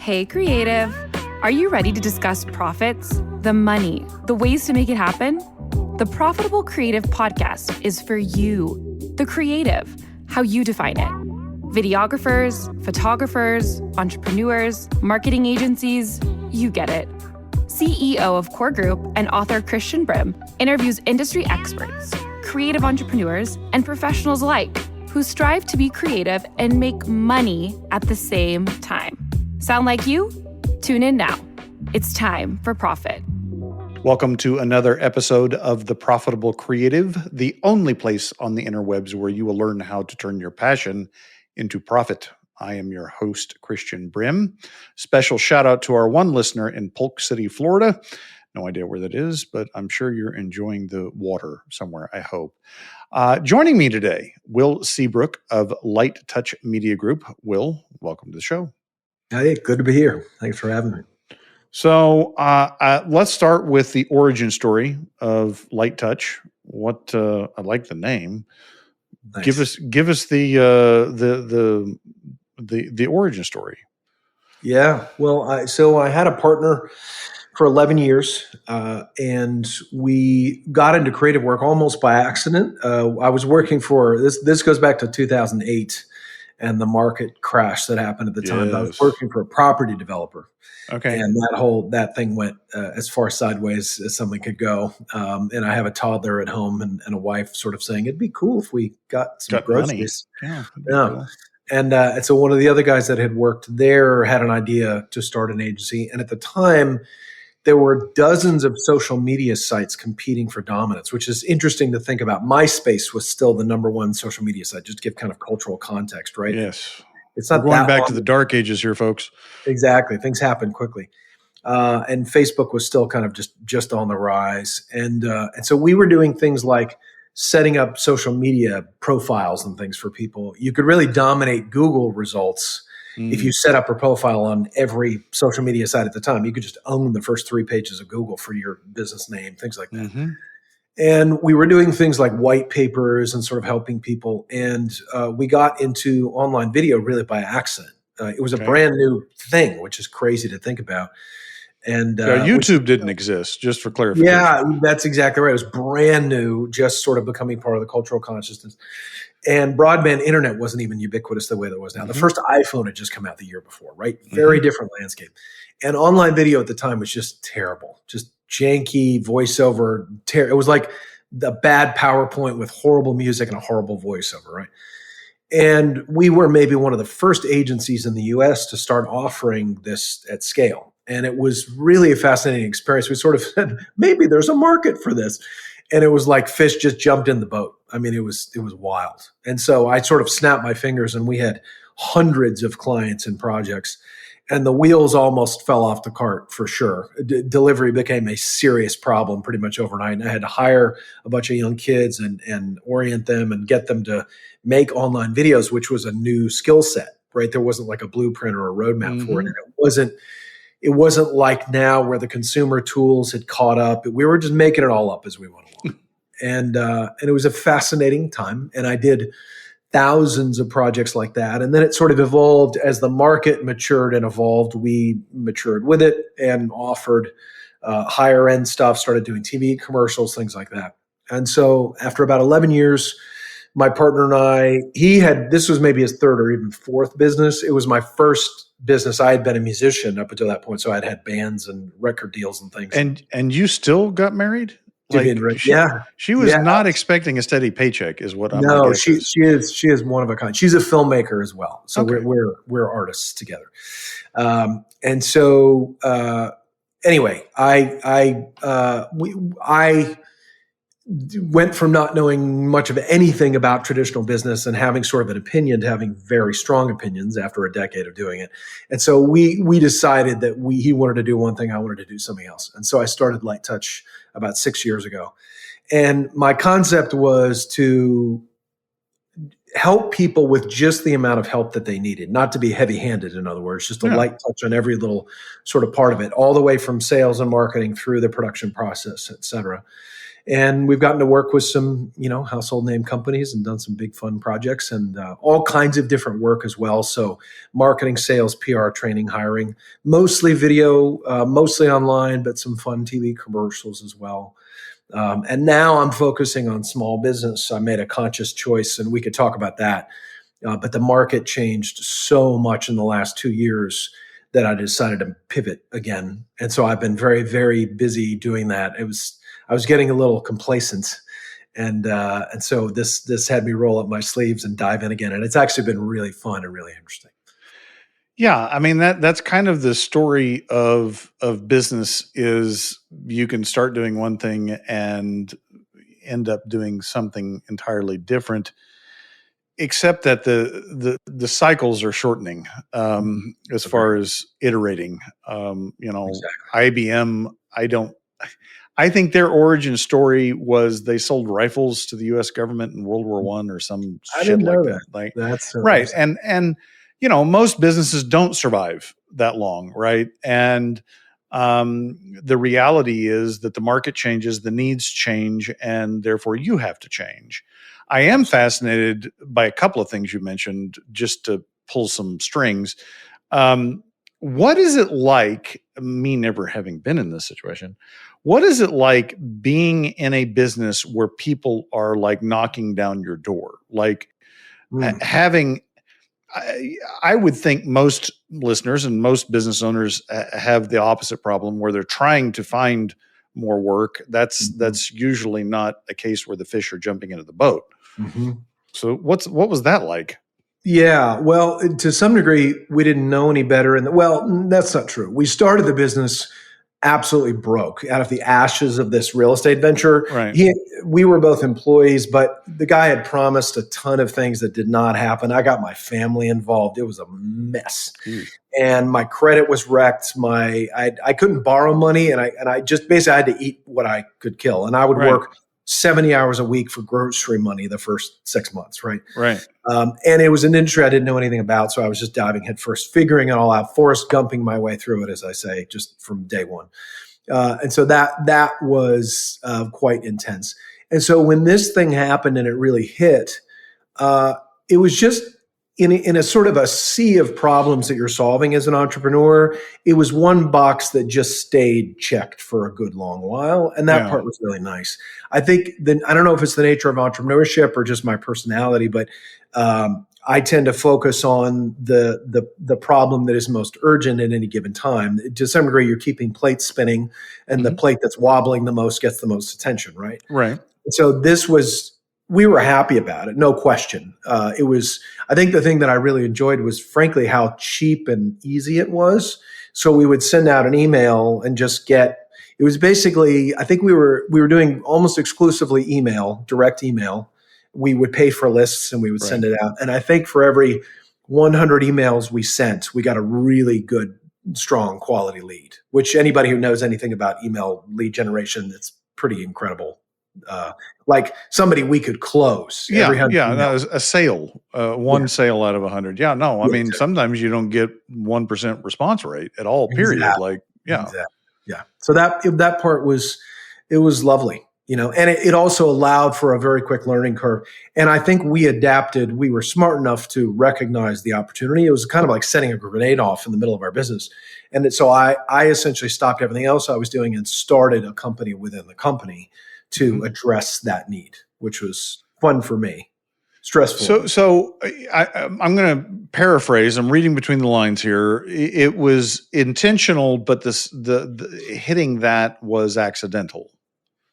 Hey, creative. Are you ready to discuss profits, the money, the ways to make it happen? The Profitable Creative Podcast is for you, the creative, how you define it. Videographers, photographers, entrepreneurs, marketing agencies, you get it. CEO of Core Group and author Christian Brim interviews industry experts, creative entrepreneurs, and professionals alike who strive to be creative and make money at the same time. Sound like you? Tune in now. It's time for profit. Welcome to another episode of The Profitable Creative, the only place on the interwebs where you will learn how to turn your passion into profit. I am your host, Christian Brim. Special shout out to our one listener in Polk City, Florida. No idea where that is, but I'm sure you're enjoying the water somewhere, I hope. Joining me today, Will Seabrook of Light Touch Media Group. Will, welcome to the show. Hey, good to be here. Thanks for having me. So let's start with the origin story of Light Touch. I like the name. Nice. Give us the origin story. Yeah. Well, I had a partner for 11 years, and we got into creative work almost by accident. I was working for this goes back to 2008 and the market crash that happened at the time. Yes. I was working for a property developer. Okay. And that thing went as far sideways as something could go. And I have a toddler at home and a wife sort of saying, it'd be cool if we got some groceries. Money. Yeah. Cool. And so one of the other guys that had worked there had an idea to start an agency. And at the time, there were dozens of social media sites competing for dominance, which is interesting to think about. MySpace was still the number one social media site, just to give kind of cultural context, right? Yes. It's not We're going back to the dark ages here, folks. Exactly. Things happen quickly. And Facebook was still kind of just on the rise. And so we were doing things like setting up social media profiles and things for people. You could really dominate Google results if you set up a profile on every social media site at the time. You could just own the first 3 pages of Google for your business name, things like that. Mm-hmm. And we were doing things like white papers and sort of helping people. And we got into online video really by accident. It was a brand new thing, which is crazy to think about. And YouTube didn't exist, just for clarification. Yeah, that's exactly right. It was brand new, just sort of becoming part of the cultural consciousness. And broadband internet wasn't even ubiquitous the way that it was now. Mm-hmm. The first iPhone had just come out the year before, right? Very different landscape. And online video at the time was just terrible, just janky voiceover. It was like the bad PowerPoint with horrible music and a horrible voiceover, right? And we were maybe one of the first agencies in the US to start offering this at scale. And it was really a fascinating experience. We sort of said, maybe there's a market for this. And it was like fish just jumped in the boat. I mean, it was wild. And so I sort of snapped my fingers and we had hundreds of clients and projects. And the wheels almost fell off the cart for sure. Delivery became a serious problem pretty much overnight. And I had to hire a bunch of young kids and orient them and get them to make online videos, which was a new skill set, right? There wasn't like a blueprint or a roadmap for it. And it wasn't like now where the consumer tools had caught up. We were just making it all up as we went along. And it was a fascinating time. And I did thousands of projects like that. And then it sort of evolved as the market matured and evolved. We matured with it and offered higher end stuff, started doing TV commercials, things like that. And so after about 11 years, my partner and I, this was maybe his third or even fourth business. It was my first business. I had been a musician up until that point. So I'd had bands and record deals and things. And you still got married? She was not expecting a steady paycheck, is what I'm. No, she is one of a kind. She's a filmmaker as well, so okay. we're artists together. And so anyway, I went from not knowing much of anything about traditional business and having sort of an opinion to having very strong opinions after a decade of doing it. And so we decided that he wanted to do one thing, I wanted to do something else. And so I started Light Touch about 6 years ago. And my concept was to help people with just the amount of help that they needed, not to be heavy-handed, in other words, just a light touch on every little sort of part of it, all the way from sales and marketing through the production process, et cetera. And we've gotten to work with some, household name companies and done some big fun projects and all kinds of different work as well. So marketing, sales, PR, training, hiring, mostly video, mostly online, but some fun TV commercials as well. And now I'm focusing on small business. I made a conscious choice, and we could talk about that. But the market changed so much in the last 2 years that I decided to pivot again. And so I've been very, very busy doing that. I was getting a little complacent, and so this had me roll up my sleeves and dive in again. And it's actually been really fun and really interesting. Yeah, I mean that's kind of the story of business is you can start doing one thing and end up doing something entirely different, except that the cycles are shortening as far as iterating. Exactly. IBM, I think their origin story was they sold rifles to the U.S. government in World War I or some I shit didn't like know that. that. Like That's right, and most businesses don't survive that long, right? And the reality is that the market changes, the needs change, and therefore you have to change. I am fascinated by a couple of things you mentioned, just to pull some strings. What is it like, me never having been in this situation, what is it like being in a business where people are like knocking down your door? Like having, I would think most listeners and most business owners have the opposite problem where they're trying to find more work. That's usually not a case where the fish are jumping into the boat. Mm-hmm. So what was that like? Yeah, well, to some degree, we didn't know any better. And well, that's not true. We started the business absolutely broke out of the ashes of this real estate venture. Right. We were both employees, but the guy had promised a ton of things that did not happen. I got my family involved. It was a mess. And my credit was wrecked. I couldn't borrow money, and I just basically had to eat what I could kill. And I would work 70 hours a week for grocery money the first 6 months, right? Right. And it was an industry I didn't know anything about, so I was just diving headfirst, figuring it all out, Forrest Gumping my way through it, as I say, just from day one. And so that was quite intense. And so when this thing happened and it really hit, it was just in a sort of a sea of problems that you're solving as an entrepreneur. It was one box that just stayed checked for a good long while. And that part was really nice. I think I don't know if it's the nature of entrepreneurship or just my personality, but I tend to focus on the problem that is most urgent at any given time. To some degree, you're keeping plates spinning, and the plate that's wobbling the most gets the most attention, right? Right. And so we were happy about it, no question. I think the thing that I really enjoyed was, frankly, how cheap and easy it was. So we would send out an email and just it was basically, I think we were doing almost exclusively direct email. We would pay for lists and we would send it out. And I think for every 100 emails we sent, we got a really good, strong quality lead, which anybody who knows anything about email lead generation, it's pretty incredible. Like somebody we could close. A sale, sale out of 100. Yeah, no, I mean, exactly. Sometimes you don't get 1% response rate at all, period. Exactly. Exactly. Yeah. So that part was lovely, and it also allowed for a very quick learning curve. And I think we adapted. We were smart enough to recognize the opportunity. It was kind of like setting a grenade off in the middle of our business. And so I essentially stopped everything else I was doing and started a company within the company to address that need, which was fun for me, stressful. So I'm going to paraphrase. I'm reading between the lines here. It was intentional, but the hitting that was accidental.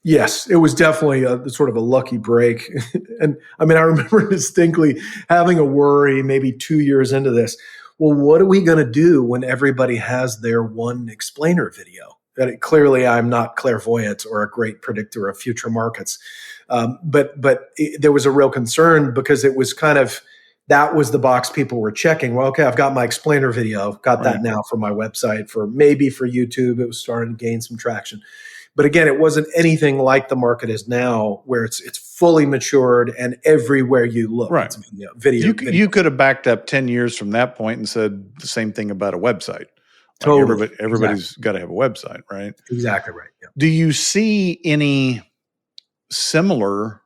Yes, it was definitely a sort of a lucky break. And I mean, I remember distinctly having a worry maybe 2 years into this. Well, what are we going to do when everybody has their one explainer video? Clearly, I'm not clairvoyant or a great predictor of future markets. But there was a real concern because it was that was the box people were checking. Well, okay, I've got my explainer video, got that now for my website, for YouTube. It was starting to gain some traction. But again, it wasn't anything like the market is now, where it's fully matured and everywhere you look, it's video. You could have backed up 10 years from that point and said the same thing about a website. Everybody's got to have a website, right? Exactly right. Yeah. Do you see any similar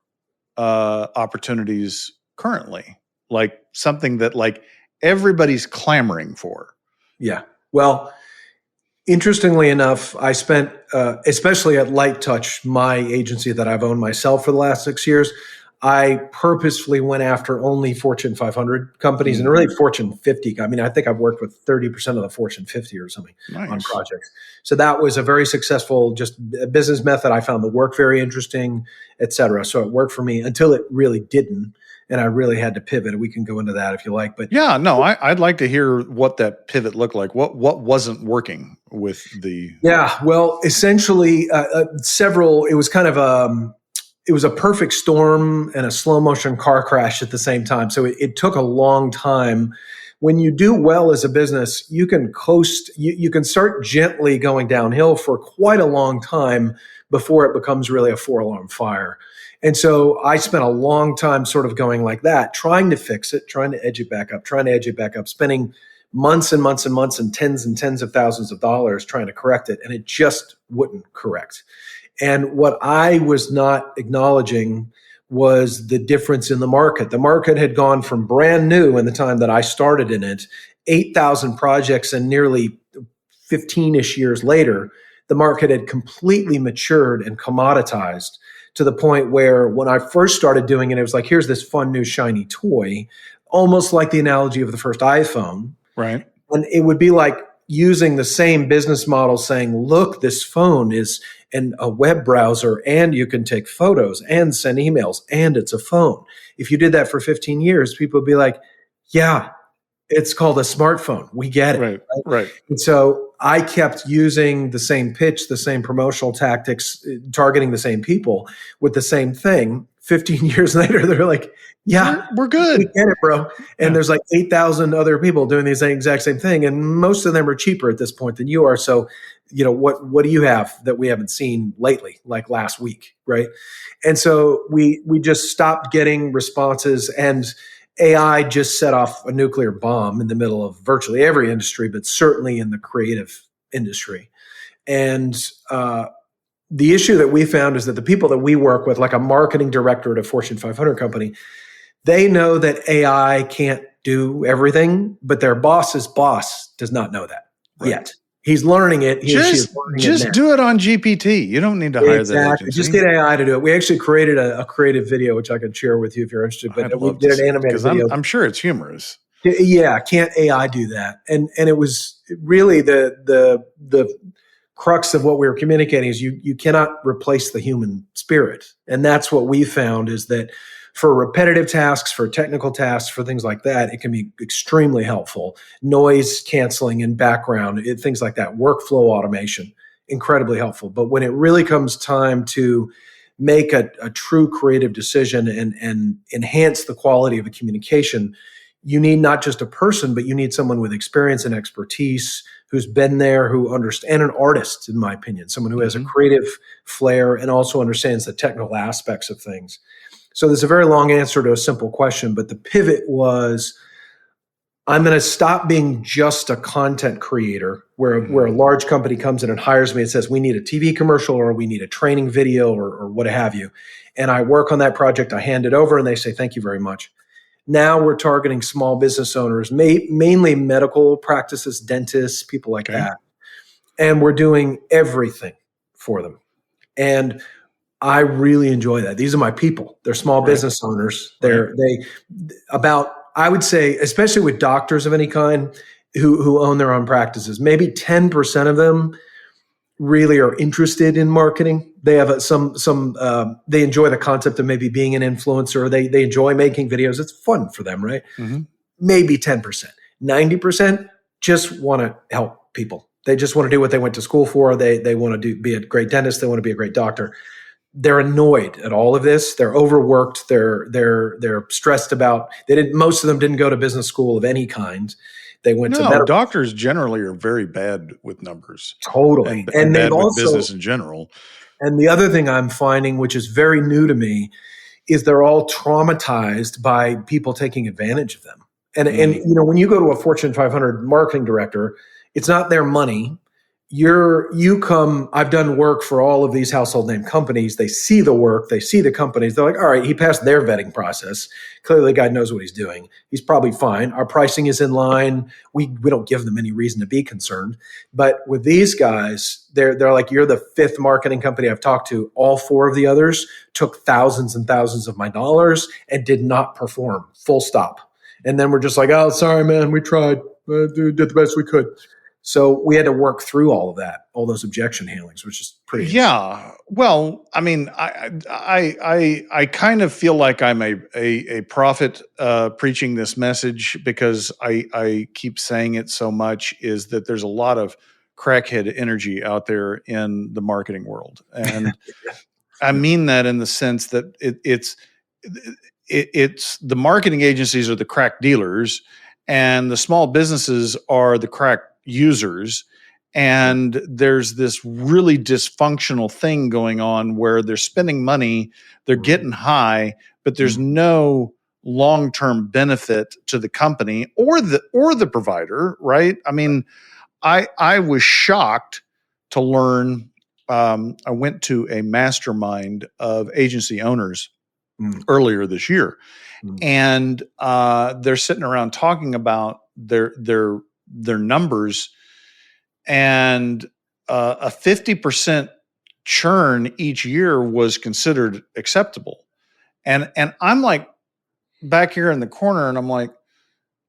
opportunities currently, like something that like everybody's clamoring for? Yeah. Well, interestingly enough, I spent, especially at Light Touch, my agency that I've owned myself for the last 6 years, I purposefully went after only Fortune 500 companies and really Fortune 50. I mean, I think I've worked with 30% of the Fortune 50 or something on projects. So that was a very successful just business method. I found the work very interesting, et cetera. So it worked for me until it really didn't. And I really had to pivot. We can go into that if you like. But yeah, no, I'd like to hear what that pivot looked like. What wasn't working with the? Yeah, well, essentially, it was kind of it was a perfect storm and a slow motion car crash at the same time. So it took a long time. When you do well as a business, you can coast, you can start gently going downhill for quite a long time before it becomes really a 4-alarm fire. And so I spent a long time sort of going like that, trying to fix it, trying to edge it back up, spending months and months and months and tens of thousands of dollars trying to correct it. And it just wouldn't correct. And what I was not acknowledging was the difference in the market. The market had gone from brand new in the time that I started in it, 8,000 projects, and nearly 15-ish years later, the market had completely matured and commoditized to the point where when I first started doing it, it was like, here's this fun new shiny toy, almost like the analogy of the first iPhone. Right. And it would be like using the same business model saying, look, this phone is a web browser and you can take photos and send emails and it's a phone. If you did that for 15 years, people would be like, yeah, it's called a smartphone. We get it. Right. And so I kept using the same pitch, the same promotional tactics, targeting the same people with the same thing. 15 years later, they're like, yeah, we're good. We get it, bro. And there's like 8,000 other people doing the exact same thing. And most of them are cheaper at this point than you are. So, you know, what do you have that we haven't seen lately, like last week, right? And so we just stopped getting responses, and AI just set off a nuclear bomb in the middle of virtually every industry, but certainly in the creative industry. And the issue that we found is that the people that we work with, like a marketing director at a Fortune 500 company, they know that AI can't do everything, but their boss's boss does not know that yet. He's learning it. Just do it on GPT. You don't need to hire that agency. Just get AI to do it. We actually created a creative video, which I can share with you if you're interested. But we did an animated video. I'm sure it's humorous. Yeah, can't AI do that? And it was really the crux of what we were communicating is you cannot replace the human spirit. And that's what we found is that for repetitive tasks, for technical tasks, for things like that, it can be extremely helpful. Noise canceling in background, things like that, workflow automation, incredibly helpful. But when it really comes time to make a true creative decision and enhance the quality of a communication, you need not just a person, but you need someone with experience and expertise who's been there, who understands, and an artist, in my opinion, someone who has a creative flair and also understands the technical aspects of things. So there's a very long answer to a simple question, but the pivot was, I'm going to stop being just a content creator where a large company comes in and hires me and says, we need a TV commercial or we need a training video or what have you. And I work on that project, I hand it over and they say, thank you very much. Now we're targeting small business owners, mainly medical practices, dentists, people like that. And we're doing everything for them. And I really enjoy that. These are my people. They're small business owners. I would say, especially with doctors of any kind who own their own practices, maybe 10% of them really are interested in marketing. They have they enjoy the concept of maybe being an influencer. They enjoy making videos. It's fun for them, right? Mm-hmm. Maybe 10%. 90% just want to help people. They just want to do what they went to school for. They want to be a great dentist. They want to be a great doctor. They're annoyed at all of this. They're overworked. They're stressed about. Most of them didn't go to business school of any kind. They went to medical. Doctors generally are very bad with numbers. Totally, and bad with business in general. And the other thing I'm finding, which is very new to me, is they're all traumatized by people taking advantage of them. And you know, when you go to a Fortune 500 marketing director, it's not their money. I've done work for all of these household name companies. They see the work, they see the companies. They're like, all right, he passed their vetting process. Clearly the guy knows what he's doing. He's probably fine. Our pricing is in line. We don't give them any reason to be concerned. But with these guys, they're like, you're the fifth marketing company I've talked to. All four of the others took thousands and thousands of my dollars and did not perform, full stop. And then we're just like, oh, sorry, man, we tried. Did the best we could. So we had to work through all of that, all those objection handlings, which is pretty. Yeah. Well, I mean, I kind of feel like I'm a prophet preaching this message because I keep saying it so much, is that there's a lot of crackhead energy out there in the marketing world. And I mean that in the sense that it's the marketing agencies are the crack dealers and the small businesses are the crack users. And there's this really dysfunctional thing going on where they're spending money, they're getting high, but there's no long-term benefit to the company or the provider, right? I mean, I was shocked to learn. I went to a mastermind of agency owners earlier this year, and they're sitting around talking about their numbers, and a 50% churn each year was considered acceptable. And I'm like back here in the corner and I'm like,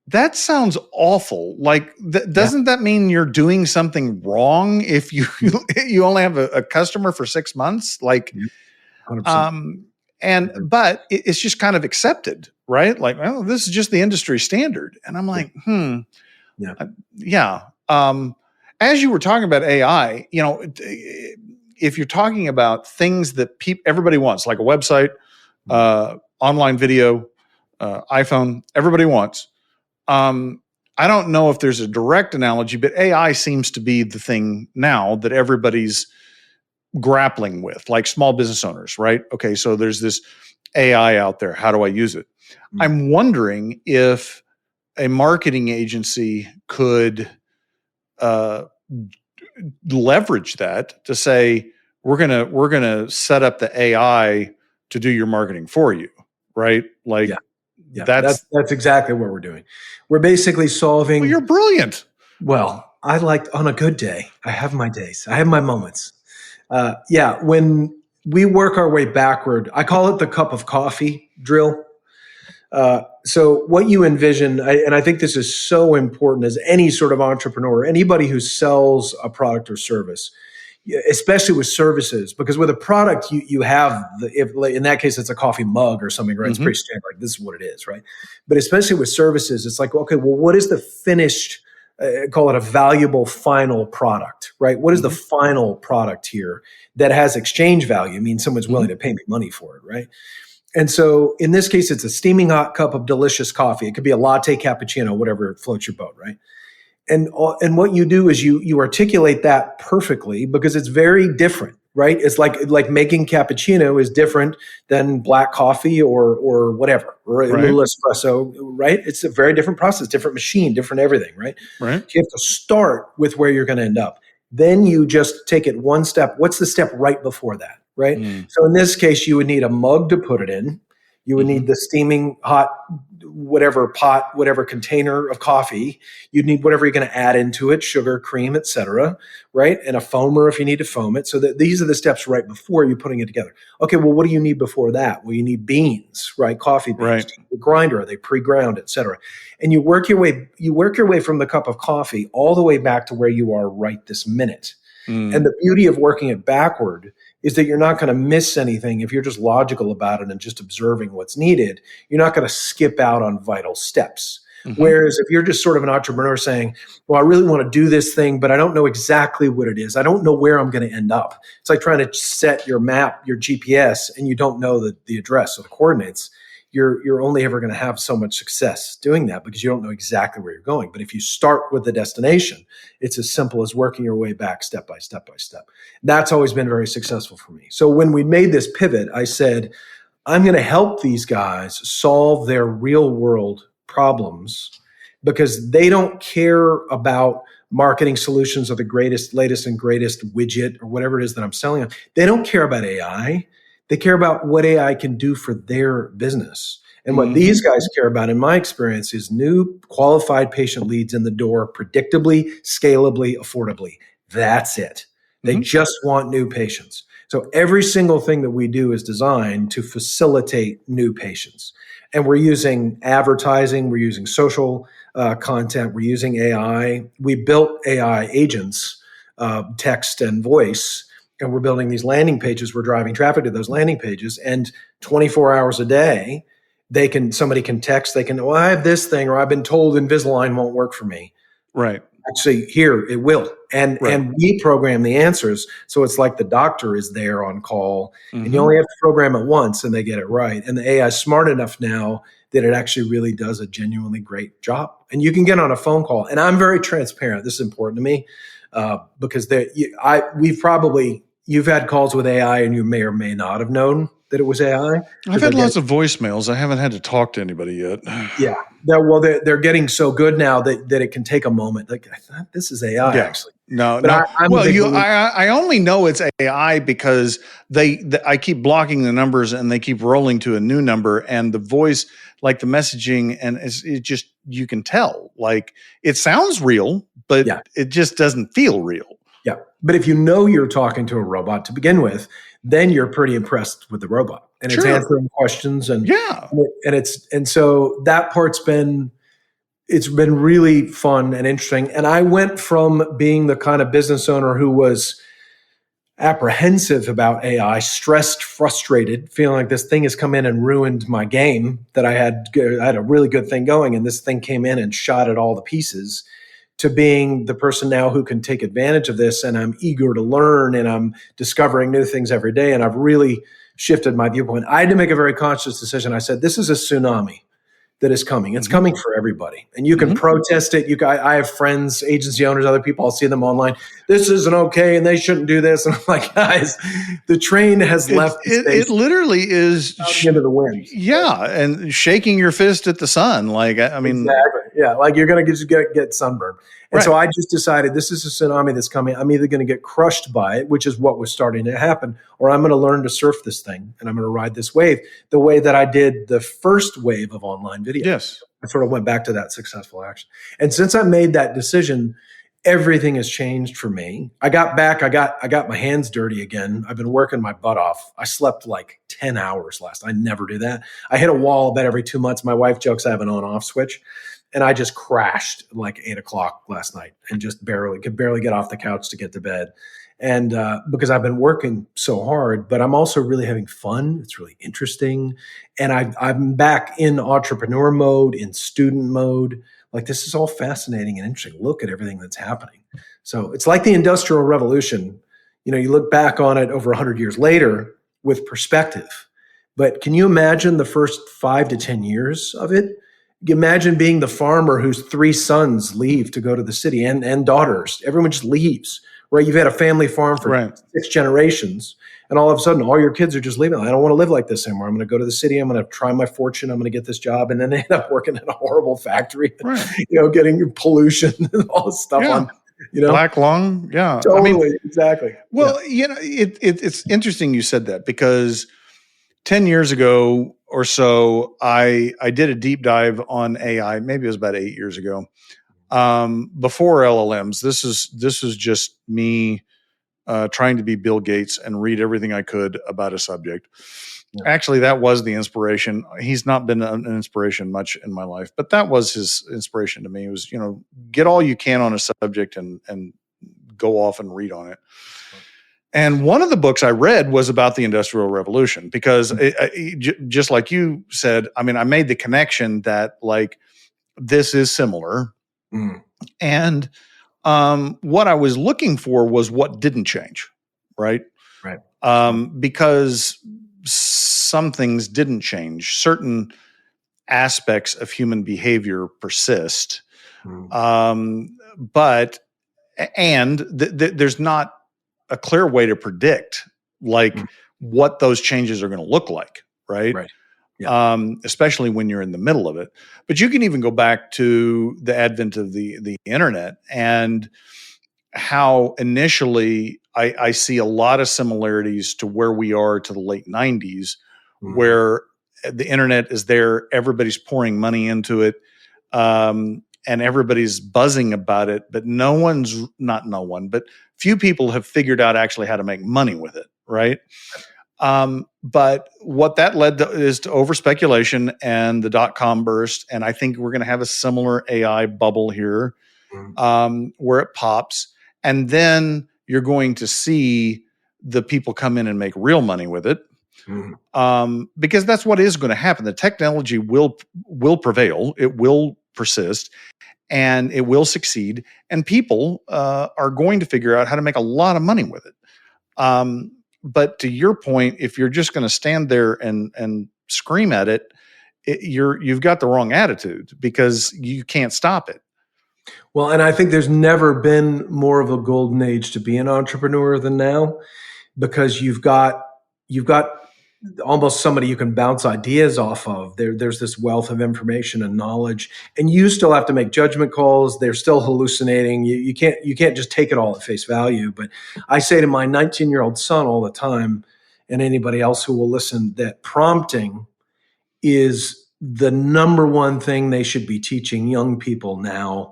that sounds awful. Like, doesn't that mean you're doing something wrong if you only have a customer for 6 months? Like, 100%. but it's just kind of accepted, right? Like, well, this is just the industry standard. And I'm like, yeah. As you were talking about AI, if you're talking about things that everybody wants, like a website, online video, iPhone, everybody wants. I don't know if there's a direct analogy, but AI seems to be the thing now that everybody's grappling with, like small business owners, right? Okay, so there's this AI out there. How do I use it? I'm wondering if a marketing agency could leverage that to say, we're gonna set up the AI to do your marketing for you, right? Like, that's exactly what we're doing. We're basically solving. Well, you're brilliant. Well, I like, on a good day, I have my days, I have my moments. When we work our way backward, I call it the cup of coffee drill. So what you envision, and I think this is so important as any sort of entrepreneur, anybody who sells a product or service, especially with services, because with a product, you have, in that case, it's a coffee mug or something, right? It's pretty standard, like, this is what it is, right? But especially with services, it's like, okay, well, what is the finished, call it a valuable final product, right? What is the final product here that has exchange value? I mean, someone's willing to pay me money for it, right? And so in this case, it's a steaming hot cup of delicious coffee. It could be a latte, cappuccino, whatever floats your boat, right? And what you do is you articulate that perfectly, because it's very different, right? It's like making cappuccino is different than black coffee or whatever, or a little espresso, right? It's a very different process, different machine, different everything, right? Right. So you have to start with where you're going to end up. Then you just take it one step. What's the step right before that, right? So in this case, you would need a mug to put it in. You would need the steaming hot, whatever pot, whatever container of coffee. You'd need whatever you're going to add into it, sugar, cream, etc., right? And a foamer if you need to foam it. So that these are the steps right before you're putting it together. Okay, well, what do you need before that? Well, you need beans, right? Coffee beans. Right. The grinder, are they pre-ground, etc. And you work your way from the cup of coffee all the way back to where you are right this minute. And the beauty of working it backward is that you're not going to miss anything if you're just logical about it and just observing what's needed. You're not going to skip out on vital steps. Whereas if you're just sort of an entrepreneur saying, well, I really want to do this thing, but I don't know exactly what it is. I don't know where I'm going to end up. It's like trying to set your map, your GPS, and you don't know the address or the coordinates. You're only ever going to have so much success doing that because you don't know exactly where you're going. But if you start with the destination, it's as simple as working your way back step by step by step. That's always been very successful for me. So when we made this pivot, I said, I'm going to help these guys solve their real world problems because they don't care about marketing solutions or the latest and greatest widget or whatever it is that I'm selling them. They don't care about AI. They care about what AI can do for their business. And what these guys care about, in my experience, is new qualified patient leads in the door, predictably, scalably, affordably. That's it. They just want new patients. So every single thing that we do is designed to facilitate new patients. And we're using advertising, we're using social content, we're using AI. We built AI agents, text and voice, and we're building these landing pages. We're driving traffic to those landing pages, and 24 hours a day, somebody can text, well, I have this thing, or I've been told Invisalign won't work for me. Right. Actually, here it will. And we program the answers. So it's like the doctor is there on call, and you only have to program it once and they get it right. And the AI is smart enough now that it actually really does a genuinely great job. And you can get on a phone call, and I'm very transparent. This is important to me because you've had calls with AI and you may or may not have known that it was AI. I've had lots of voicemails. I haven't had to talk to anybody yet. Yeah. They're getting so good now that it can take a moment. Like, I thought this is AI, actually. No. I'm I only know it's AI because I keep blocking the numbers and they keep rolling to a new number, and the voice, like the messaging, and it just, you can tell, like it sounds real, but it just doesn't feel real. Yeah. But if you know you're talking to a robot to begin with, then you're pretty impressed with the robot, and it's answering questions, and so that part's been really fun and interesting. And I went from being the kind of business owner who was apprehensive about AI, stressed, frustrated, feeling like this thing has come in and ruined my game that I had a really good thing going, and this thing came in and shot it all to pieces, to being the person now who can take advantage of this, and I'm eager to learn, and I'm discovering new things every day, and I've really shifted my viewpoint. I had to make a very conscious decision. I said, this is a tsunami that is coming. It's coming for everybody. And you can protest it. I have friends, agency owners, other people, I'll see them online. This isn't okay, and they shouldn't do this. And I'm like, guys, the train has left the station. It literally is into the wind. Yeah, and shaking your fist at the sun. Like, I mean. Exactly. Yeah, like you're going to get sunburned. And so I just decided, this is a tsunami that's coming. I'm either going to get crushed by it, which is what was starting to happen, or I'm going to learn to surf this thing, and I'm going to ride this wave the way that I did the first wave of online video. Yes. I sort of went back to that successful action. And since I made that decision, everything has changed for me. I got back. I got my hands dirty again. I've been working my butt off. I slept like 10 hours last. I never do that. I hit a wall about every 2 months. My wife jokes I have an on-off switch. And I just crashed like 8 o'clock last night and just could barely get off the couch to get to bed. And because I've been working so hard, but I'm also really having fun. It's really interesting. And I'm back in entrepreneur mode, in student mode. Like, this is all fascinating and interesting. Look at everything that's happening. So it's like the Industrial Revolution. You know, you look back on it over 100 years later with perspective. But can you imagine the first 5 to 10 years of it? Imagine being the farmer whose 3 sons leave to go to the city, and daughters. Everyone just leaves, right? You've had a family farm for 6 generations, and all of a sudden, all your kids are just leaving. I don't want to live like this anymore. I'm going to go to the city. I'm going to try my fortune. I'm going to get this job. And then they end up working in a horrible factory, getting pollution and all this stuff on, Black lung. Yeah. Totally. Exactly. Well, it's interesting you said that, because 10 years ago or so, I did a deep dive on AI. Maybe it was about 8 years ago. Before LLMs, this is just me trying to be Bill Gates and read everything I could about a subject. Yeah. Actually, that was the inspiration. He's not been an inspiration much in my life, but that was his inspiration to me. It was, get all you can on a subject and go off and read on it. And one of the books I read was about the Industrial Revolution, because just like you said, I mean, I made the connection that, like, this is similar. And what I was looking for was what didn't change, right? Right. Because some things didn't change. Certain aspects of human behavior persist. But there's not a clear way to predict, like, what those changes are going to look like, right? especially when you're in the middle of it. But you can even go back to the advent of the internet and how initially I see a lot of similarities to where we are to the late 90s, where the internet is there, everybody's pouring money into it, and everybody's buzzing about it, but but few people have figured out actually how to make money with it, right? But what that led to is to over speculation and the dot-com burst. And I think we're going to have a similar AI bubble here, where it pops. And then you're going to see the people come in and make real money with it. Because that's what is going to happen. The technology will prevail. It will persist and it will succeed. And people are going to figure out how to make a lot of money with it. But to your point, if you're just going to stand there and scream at it, you've got the wrong attitude because you can't stop it. Well, and I think there's never been more of a golden age to be an entrepreneur than now, because you've got almost somebody you can bounce ideas off of. There's this wealth of information and knowledge, and you still have to make judgment calls. They're still hallucinating. You can't just take it all at face value. But I say to my 19-year-old son all the time, and anybody else who will listen, that prompting is the number one thing they should be teaching young people now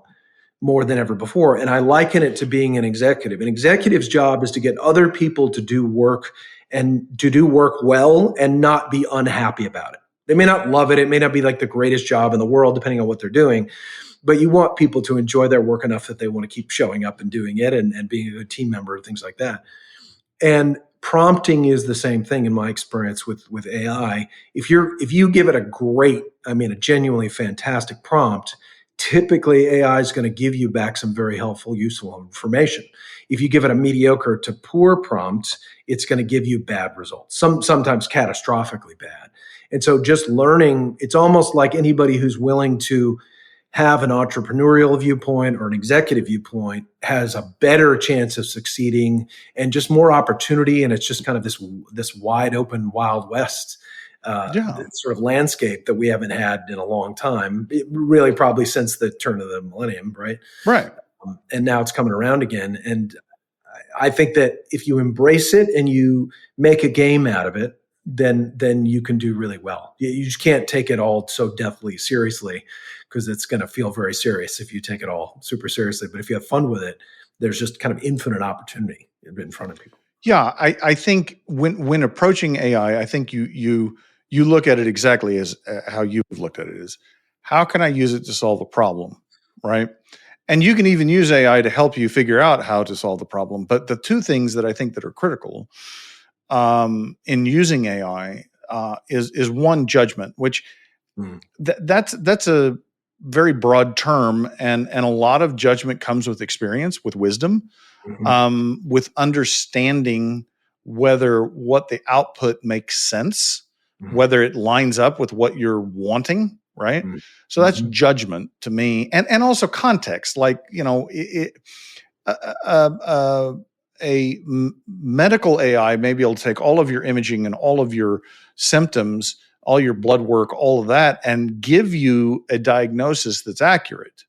more than ever before. And I liken it to being an executive. An executive's job is to get other people to do work and to do work well and not be unhappy about it. They may not love it. It may not be like the greatest job in the world, depending on what they're doing, but you want people to enjoy their work enough that they want to keep showing up and doing it and being a good team member, things like that. And prompting is the same thing in my experience with AI. If you give it a genuinely fantastic prompt, typically AI is going to give you back some very helpful, useful information. If you give it a mediocre to poor prompt, it's going to give you bad results, sometimes catastrophically bad. And so just learning, it's almost like anybody who's willing to have an entrepreneurial viewpoint or an executive viewpoint has a better chance of succeeding and just more opportunity. And it's just kind of this wide open Wild West sort of landscape that we haven't had in a long time, really probably since the turn of the millennium, right? Right. And now it's coming around again. And I think that if you embrace it and you make a game out of it, then you can do really well. You just can't take it all so deathly seriously, because it's going to feel very serious if you take it all super seriously. But if you have fun with it, there's just kind of infinite opportunity in front of people. Yeah, I think when approaching AI, I think you look at it exactly as how you've looked at it, is how can I use it to solve a problem, right? And you can even use AI to help you figure out how to solve the problem. But the two things that I think that are critical in using AI is one, judgment, which that's a very broad term, and a lot of judgment comes with experience, with wisdom, with understanding whether what the output makes sense, whether it lines up with what you're wanting, right? So that's judgment to me, and also context. Like, a medical AI may be able to take all of your imaging and all of your symptoms, all your blood work, all of that, and give you a diagnosis that's accurate,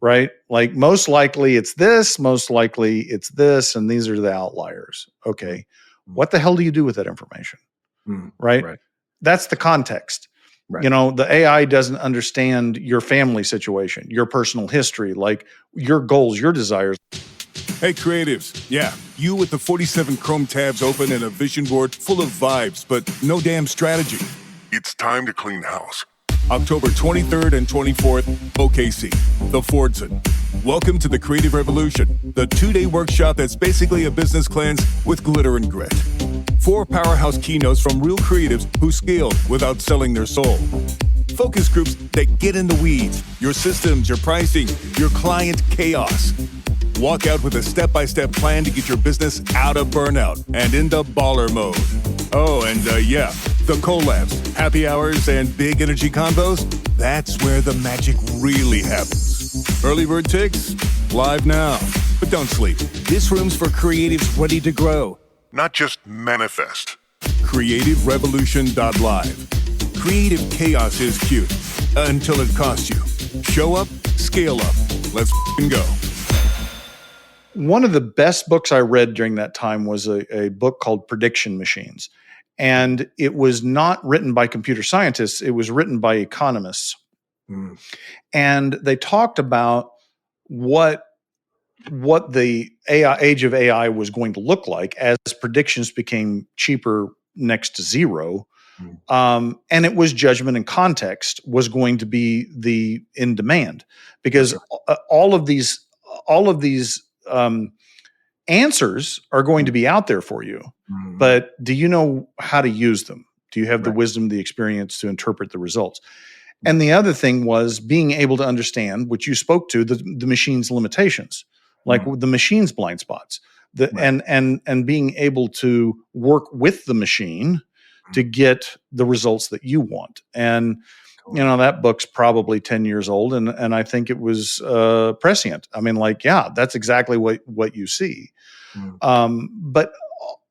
right? Like, most likely it's this, most likely it's this, and these are the outliers. Okay. What the hell do you do with that information? Right? That's the context. Right. The AI doesn't understand your family situation, your personal history, like your goals, your desires. Hey, creatives. Yeah, you with the 47 Chrome tabs open and a vision board full of vibes, but no damn strategy. It's time to clean house. October 23rd and 24th, OKC, the Fordson. Welcome to the Creative Revolution, the 2-day workshop that's basically a business cleanse with glitter and grit. 4 powerhouse keynotes from real creatives who scaled without selling their soul. Focus groups that get in the weeds, your systems, your pricing, your client chaos. Walk out with a step-by-step plan to get your business out of burnout and into baller mode. Oh, and the collabs, happy hours, and big energy combos, that's where the magic really happens. Early bird ticks, live now. But don't sleep. This room's for creatives ready to grow. Not just manifest. CreativeRevolution.live. creative chaos is cute until it costs you. Show up, scale up. Let's go. One of the best books I read during that time was a book called Prediction Machines. And it was not written by computer scientists. It was written by economists. Mm. And they talked about what the age of AI was going to look like as predictions became cheaper next to zero. And it was judgment and context was going to be the in demand, because all of these answers are going to be out there for you. But do you know how to use them? Do you have the wisdom, the experience to interpret the results? And the other thing was being able to understand, which you spoke to, the machine's limitations, like the machine's blind spots, and being able to work with the machine to get the results that you want. And that book's probably 10 years old, and I think it was prescient. I mean, that's exactly what you see. But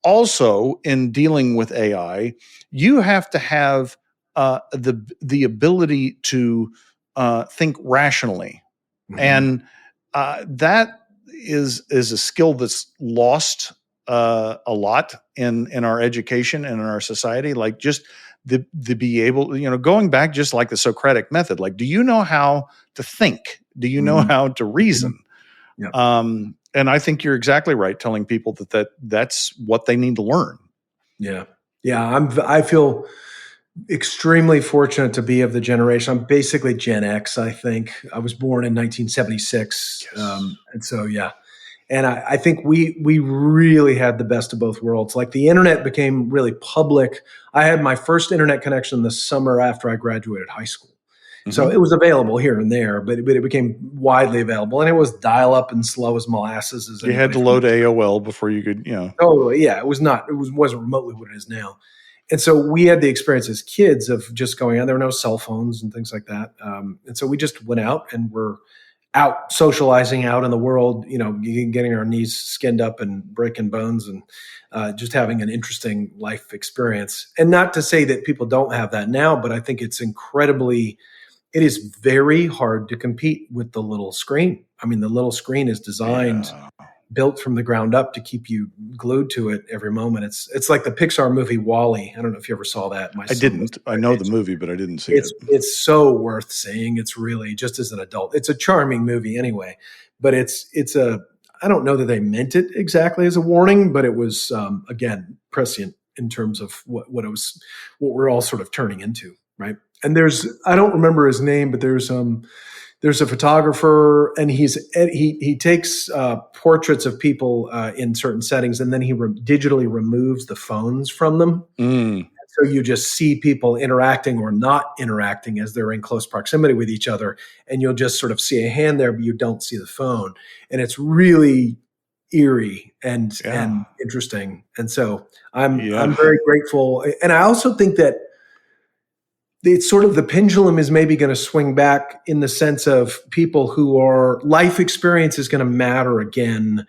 also in dealing with AI, you have to have the ability to think rationally, and that is a skill that's lost a lot in our education and in our society. Like just the be able, going back just like the Socratic method. Like, do you know how to think? Do you know how to reason? And I think you're exactly right telling people that's what they need to learn. Yeah. I feel extremely fortunate to be of the generation. I'm basically Gen X, I think. I was born in 1976. Yes. And so, And I think we really had the best of both worlds. Like the internet became really public. I had my first internet connection the summer after I graduated high school. So it was available here and there, but it became widely available, and it was dial-up and slow as molasses. You had to load AOL before you could, Totally, yeah. It wasn't remotely what it is now. And so we had the experience as kids of just going out. There were no cell phones and things like that. And so we just went out and were out socializing out in the world, getting our knees skinned up and breaking bones and just having an interesting life experience. And not to say that people don't have that now, but I think it is very hard to compete with the little screen. I mean, the little screen is designed, built from the ground up to keep you glued to it every moment. It's like the Pixar movie WALL-E. I don't know if you ever saw that. I didn't. I know the movie, but I didn't see it. It's so worth seeing. It's really, just as an adult, it's a charming movie anyway. But I don't know that they meant it exactly as a warning, but it was again prescient in terms of what we're all sort of turning into, right? And I don't remember his name, but there's a photographer, and he takes portraits of people in certain settings, and then he digitally removes the phones from them. So you just see people interacting or not interacting as they're in close proximity with each other, and you'll just sort of see a hand there, but you don't see the phone, and it's really eerie and interesting. And so I'm very grateful, and I also think that it's sort of the pendulum is maybe going to swing back in the sense of people who are life experience is going to matter again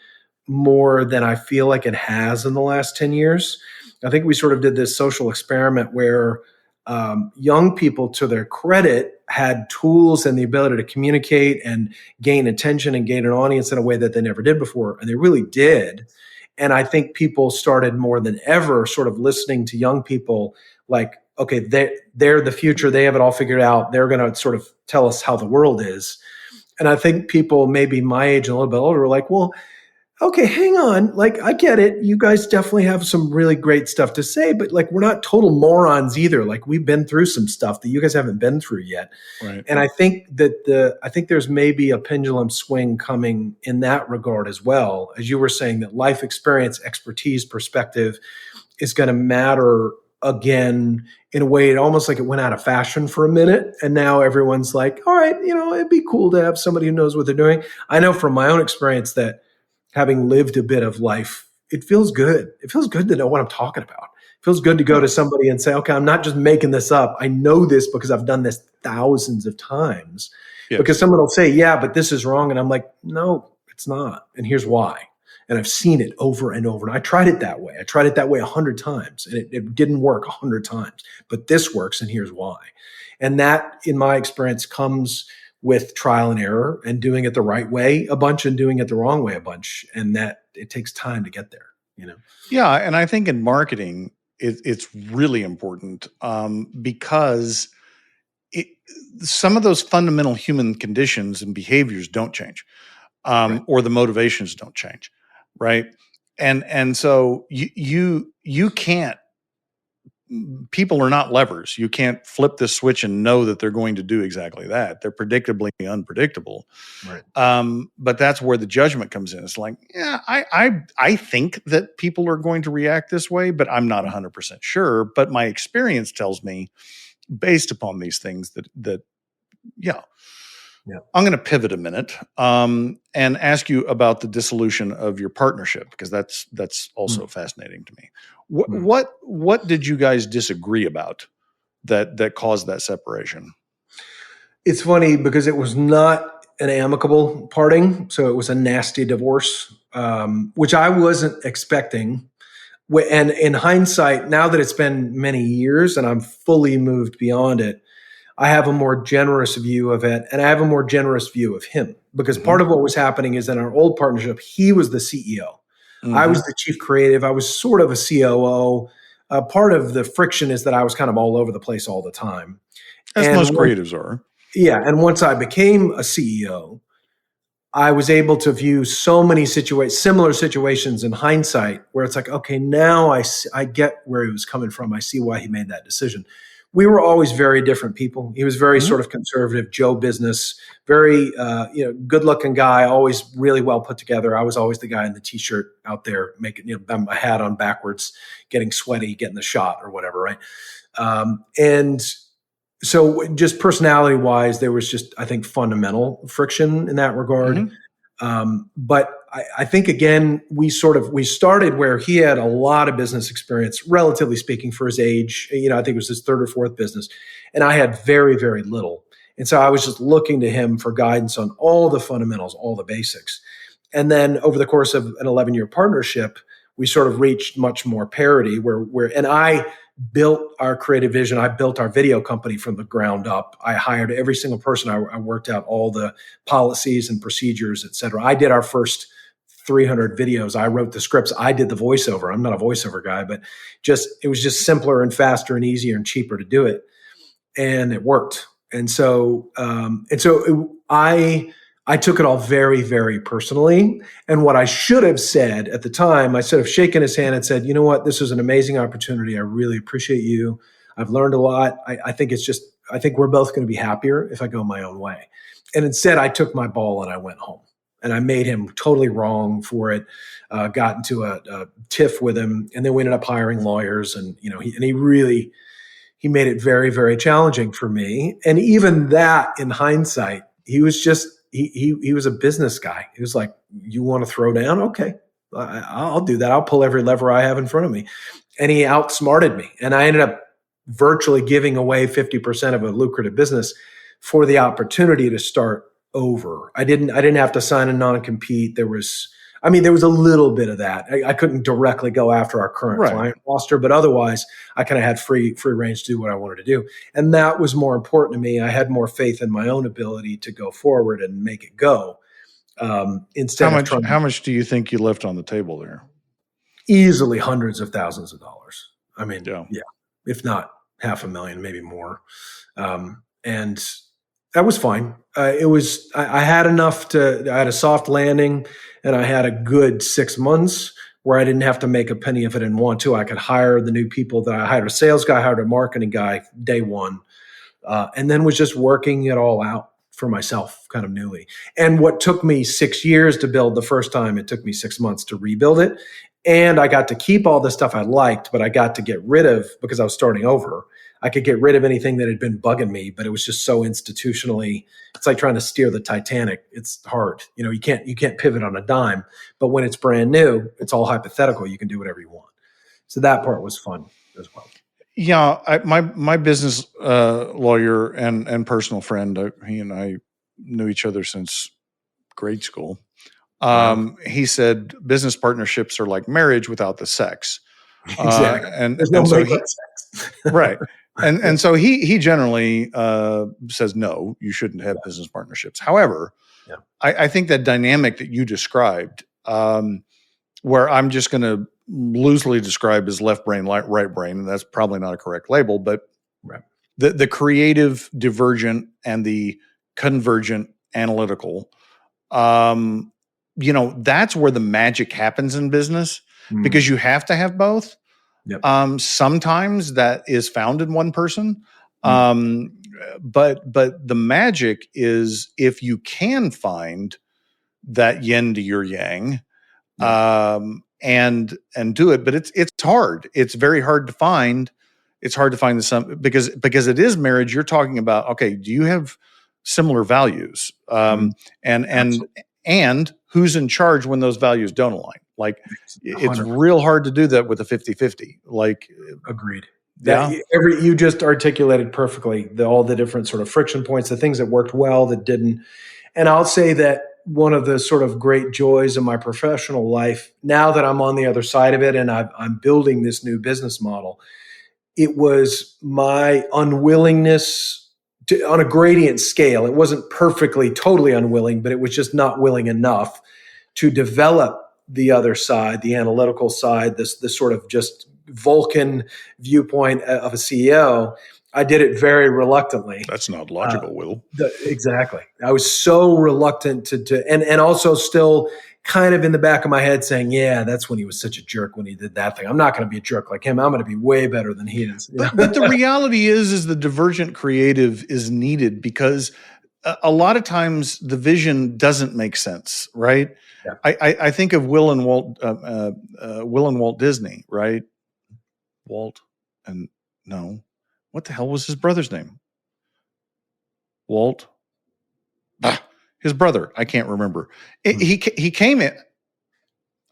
more than I feel like it has in the last 10 years. I think we sort of did this social experiment where young people, to their credit, had tools and the ability to communicate and gain attention and gain an audience in a way that they never did before. And they really did. And I think people started more than ever sort of listening to young people like, okay, they're the future. They have it all figured out. They're going to sort of tell us how the world is. And I think people maybe my age and a little bit older are like, well, okay, hang on. Like, I get it. You guys definitely have some really great stuff to say, but like, we're not total morons either. Like, we've been through some stuff that you guys haven't been through yet. Right. And I think that I think there's maybe a pendulum swing coming in that regard as well. As you were saying, that life experience, expertise, perspective is going to matter again in a way, almost like it went out of fashion for a minute. And now everyone's like, all right, it'd be cool to have somebody who knows what they're doing. I know from my own experience that having lived a bit of life, it feels good. It feels good to know what I'm talking about. It feels good to go to somebody and say, okay, I'm not just making this up. I know this because I've done this thousands of times. Yes. Because someone will say, yeah, but this is wrong. And I'm like, no, it's not. And here's why. And I've seen it over and over. And I tried it that way. I tried it that way 100 times, and it didn't work 100 times. But this works, and here's why. And that, in my experience, comes with trial and error and doing it the right way a bunch and doing it the wrong way a bunch. And that it takes time to get there, you know? Yeah. And I think in marketing, it's really important because some of those fundamental human conditions and behaviors don't change, Right. or the motivations don't change, right? And so you can't. People are not levers. You can't flip this switch and know that they're going to do exactly that. They're predictably unpredictable. Right. But that's where the judgment comes in. It's like, yeah, I think that people are going to react this way, but I'm not 100% sure. But my experience tells me, based upon these things, that yeah. I'm going to pivot a minute and ask you about the dissolution of your partnership, because that's also fascinating to me. What did you guys disagree about that caused that separation? It's funny because it was not an amicable parting. So it was a nasty divorce, which I wasn't expecting. And in hindsight, now that it's been many years and I'm fully moved beyond it, I have a more generous view of it, and I have a more generous view of him, because part of what was happening is in our old partnership, he was the CEO. I was the chief creative. I was sort of a COO. Part of the friction is that I was kind of all over the place all the time. As most creatives are. Yeah. And once I became a CEO, I was able to view so many similar situations in hindsight, where it's like, okay, now I get where he was coming from. I see why he made that decision. We were always very different people. He was very sort of conservative, Joe business, very good-looking guy, always really well put together. I was always the guy in the t-shirt out there making my hat on backwards, getting sweaty, getting the shot or whatever, right? And so, just personality-wise, there was just, I think, fundamental friction in that regard. But I think, again, we started where he had a lot of business experience, relatively speaking, for his age. I think it was his third or fourth business. And I had very, very little. And so I was just looking to him for guidance on all the fundamentals, all the basics. And then over the course of an 11-year partnership, we sort of reached much more parity and I built our creative vision. I built our video company from the ground up. I hired every single person. I worked out all the policies and procedures, et cetera. I did our first 300 videos. I wrote the scripts. I did the voiceover. I'm not a voiceover guy, but it was just simpler and faster and easier and cheaper to do it. And it worked. And so I took it all very, very personally. And what I should have said at the time, I should have shaken his hand and said, you know what, this was an amazing opportunity. I really appreciate you. I've learned a lot. I think we're both going to be happier if I go my own way. And instead, I took my ball and I went home. And I made him totally wrong for it, got into a tiff with him. And then we ended up hiring lawyers. And, he made it very, very challenging for me. And even that, in hindsight, he was just, he was a business guy. He was like, you want to throw down? Okay, I'll do that. I'll pull every lever I have in front of me. And he outsmarted me. And I ended up virtually giving away 50% of a lucrative business for the opportunity to start over. I didn't have to sign a non-compete. There was a little bit of that. I couldn't directly go after our current client roster, but otherwise I kind of had free range to do what I wanted to do. And that was more important to me. I had more faith in my own ability to go forward and make it go. How much do you think you left on the table there? Easily hundreds of thousands of dollars. Yeah, if not $500,000, maybe more. And that was fine. I had enough I had a soft landing, and I had a good 6 months where I didn't have to make a penny if I didn't want to. I could hire the new people that I hired, a sales guy, hired a marketing guy day one, and then was just working it all out for myself kind of newly. And what took me 6 years to build the first time, it took me 6 months to rebuild it. And I got to keep all the stuff I liked, but I got to get rid of, because I was starting over, I could get rid of anything that had been bugging me, but it was just so institutionally, it's like trying to steer the Titanic. It's hard. You can't pivot on a dime, but when it's brand new, it's all hypothetical. You can do whatever you want. So that part was fun as well. Yeah. My business lawyer and personal friend, he and I knew each other since grade school. He said business partnerships are like marriage without the sex. Exactly. And There's no so make he, up sex. right. And so he generally says, no, you shouldn't have business partnerships. However, Yeah. I think that dynamic that you described, where I'm just going to loosely describe as left brain, right brain, and that's probably not a correct label, but Right. the creative divergent and the convergent analytical, that's where the magic happens in business, because you have to have both. Yep. Sometimes that is found in one person. But the magic is if you can find that yin to your yang, and do it. But it's hard. It's very hard to find. It's hard to find the sum because it is marriage. You're talking about, okay, do you have similar values? And who's in charge when those values don't align? Like, it's 100%. real hard to do that with a 50-50. Like, Agreed. Yeah. You just articulated perfectly all the different sort of friction points, the things that worked well, that didn't. And I'll say that one of the sort of great joys of my professional life, now that I'm on the other side of it and I'm building this new business model, it was my unwillingness on a gradient scale. It wasn't perfectly, totally unwilling, but it was just not willing enough to develop the other side, the analytical side, this sort of just Vulcan viewpoint of a CEO. I did it very reluctantly. That's not logical, Will. Exactly. I was so reluctant to and also still kind of in the back of my head saying, yeah, that's when he was such a jerk when he did that thing. I'm not going to be a jerk like him. I'm going to be way better than he is. But the reality is the divergent creative is needed because a lot of times the vision doesn't make sense, right? Yeah. I think of Will and Walt Disney, right? Walt and no, what the hell was his brother's name? Walt, his brother. I can't remember. He came in.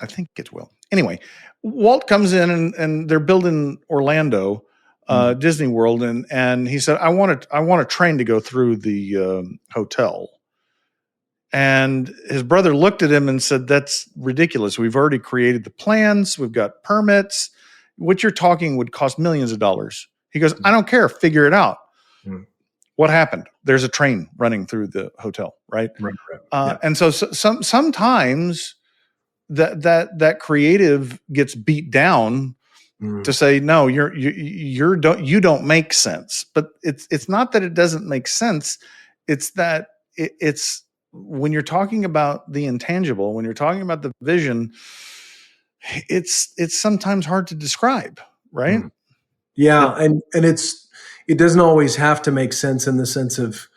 I think it's Will. Anyway, Walt comes in and they're building Orlando, Disney World, and he said, I want a train to go through the hotel. And his brother looked at him and said, that's ridiculous. We've already created the plans. We've got permits. What you're talking would cost millions of dollars. He goes, I don't care. Figure it out. What happened? There's a train running through the hotel, right? Right. And so sometimes that creative gets beat down to say, no, you don't make sense. But it's not that it doesn't make sense. It's that it's when you're talking about the intangible, when you're talking about the vision, it's sometimes hard to describe, right? Yeah, and it doesn't always have to make sense in the sense of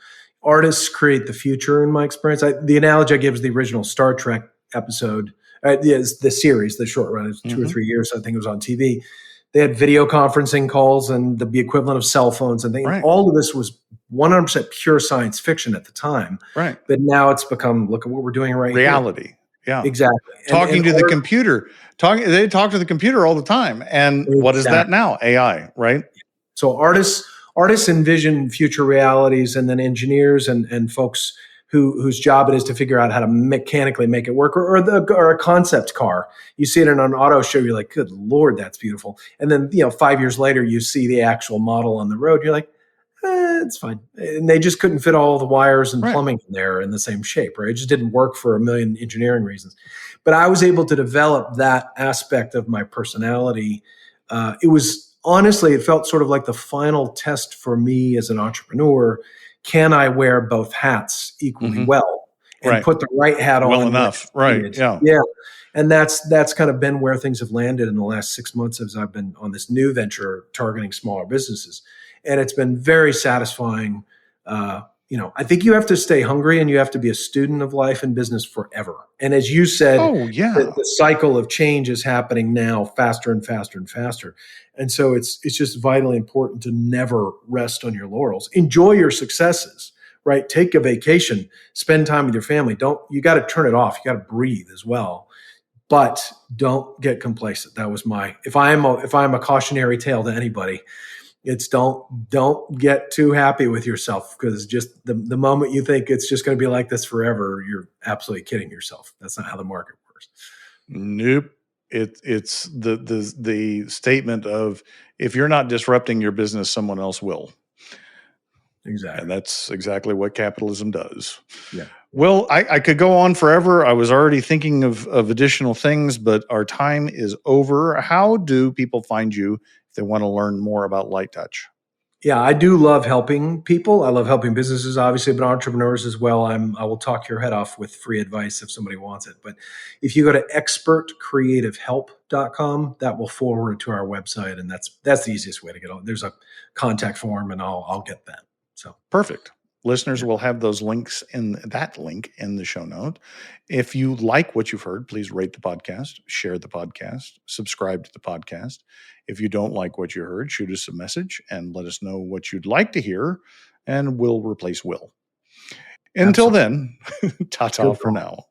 artists create the future. In my experience, the analogy I give is the original Star Trek episode, the series, the short run, 2 or 3 years. I think it was on TV. They had video conferencing calls and the equivalent of cell phones and things. Right. All of this was 100% pure science fiction at the time. Right. But now it's become, look at what we're doing reality. Here. Yeah. Exactly. Talking to the computer. They talk to the computer all the time. And what is that now? AI, right? So artists envision future realities, and then engineers and folks whose job it is to figure out how to mechanically make it work, or a concept car. You see it in an auto show, you're like, good Lord, that's beautiful. And then 5 years later, you see the actual model on the road, you're like, it's fine. And they just couldn't fit all the wires and plumbing in there in the same shape, right? It just didn't work for a million engineering reasons. But I was able to develop that aspect of my personality. It felt sort of like the final test for me as an entrepreneur. Can I wear both hats equally well and put the right hat on well enough? Right. Yeah. Yeah. And that's kind of been where things have landed in the last 6 months as I've been on this new venture targeting smaller businesses. And it's been very satisfying. I think you have to stay hungry and you have to be a student of life and business forever. And as you said, the cycle of change is happening now faster and faster and faster. And so it's just vitally important to never rest on your laurels. Enjoy your successes, right? Take a vacation, spend time with your family. You got to turn it off. You got to breathe as well. But don't get complacent. That was if I'm a cautionary tale to anybody, It's don't get too happy with yourself, because just the moment you think it's just going to be like this forever, you're absolutely kidding yourself. That's not how the market works. Nope. It's the statement of, if you're not disrupting your business, someone else will. Exactly. And that's exactly what capitalism does. Yeah. Well, I could go on forever. I was already thinking of additional things, but our time is over. How do people find you if they want to learn more about Light Touch? Yeah, I do love helping people. I love helping businesses, obviously, but entrepreneurs as well. I will talk your head off with free advice if somebody wants it. But if you go to expertcreativehelp.com, that will forward to our website, and that's the easiest way to get on. There's a contact form, and I'll get that. So perfect. Listeners will have those links in that link in the show note. If you like what you've heard, please rate the podcast, share the podcast, subscribe to the podcast. If you don't like what you heard, shoot us a message and let us know what you'd like to hear, and we'll replace Will. Until then, ta-ta for now.